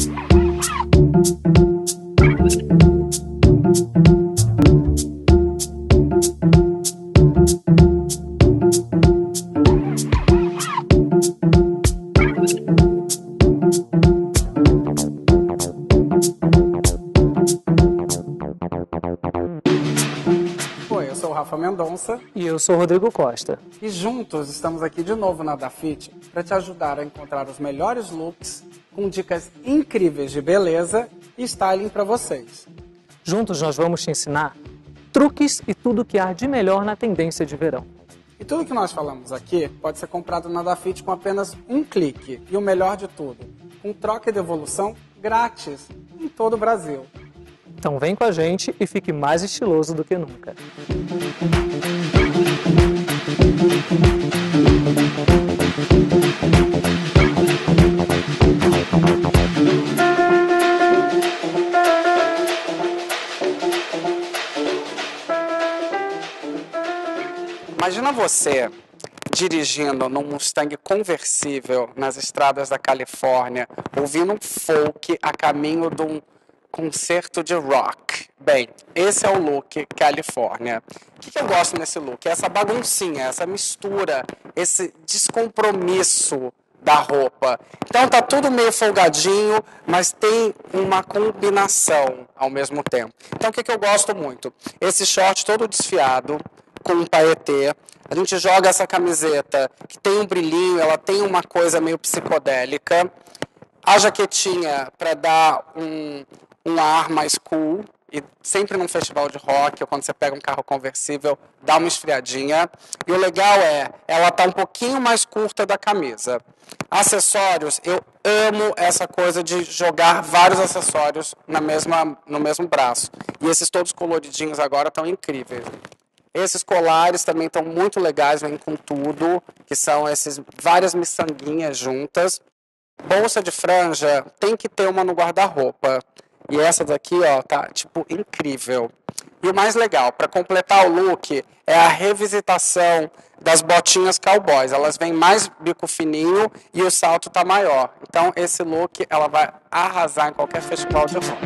Oi, eu sou o Rafa Mendonça. E eu sou o Rodrigo Costa. E juntos estamos aqui de novo na Dafit para te ajudar a encontrar os melhores looks com dicas incríveis de beleza e styling para vocês. Juntos nós vamos te ensinar truques e tudo que há de melhor na tendência de verão. E tudo que nós falamos aqui pode ser comprado na Dafit com apenas um clique. E o melhor de tudo, com troca e devolução grátis em todo o Brasil. Então vem com a gente e fique mais estiloso do que nunca. Imagina você dirigindo num Mustang conversível nas estradas da Califórnia, ouvindo um folk a caminho de um concerto de rock. Bem, esse é o look Califórnia. O que eu gosto nesse look? É essa baguncinha, essa mistura, esse descompromisso da roupa. Então tá tudo meio folgadinho, mas tem uma combinação ao mesmo tempo. Então o que eu gosto muito? Esse short todo desfiado, com um paetê. A gente joga essa camiseta que tem um brilhinho, ela tem uma coisa meio psicodélica. A jaquetinha para dar um ar mais cool. E sempre num festival de rock, ou quando você pega um carro conversível, dá uma esfriadinha. E o legal ela tá um pouquinho mais curta da camisa. Acessórios, eu amo essa coisa de jogar vários acessórios no mesmo braço. E esses todos coloridinhos agora estão incríveis. Esses colares também estão muito legais, vêm com tudo, que são essas várias miçanguinhas juntas. Bolsa de franja, tem que ter uma no guarda-roupa. E essa daqui, ó, tá, tipo, incrível. E o mais legal, para completar o look, é a revisitação das botinhas cowboys. Elas vêm mais bico fininho e o salto tá maior. Então, esse look, ela vai arrasar em qualquer festival de rock.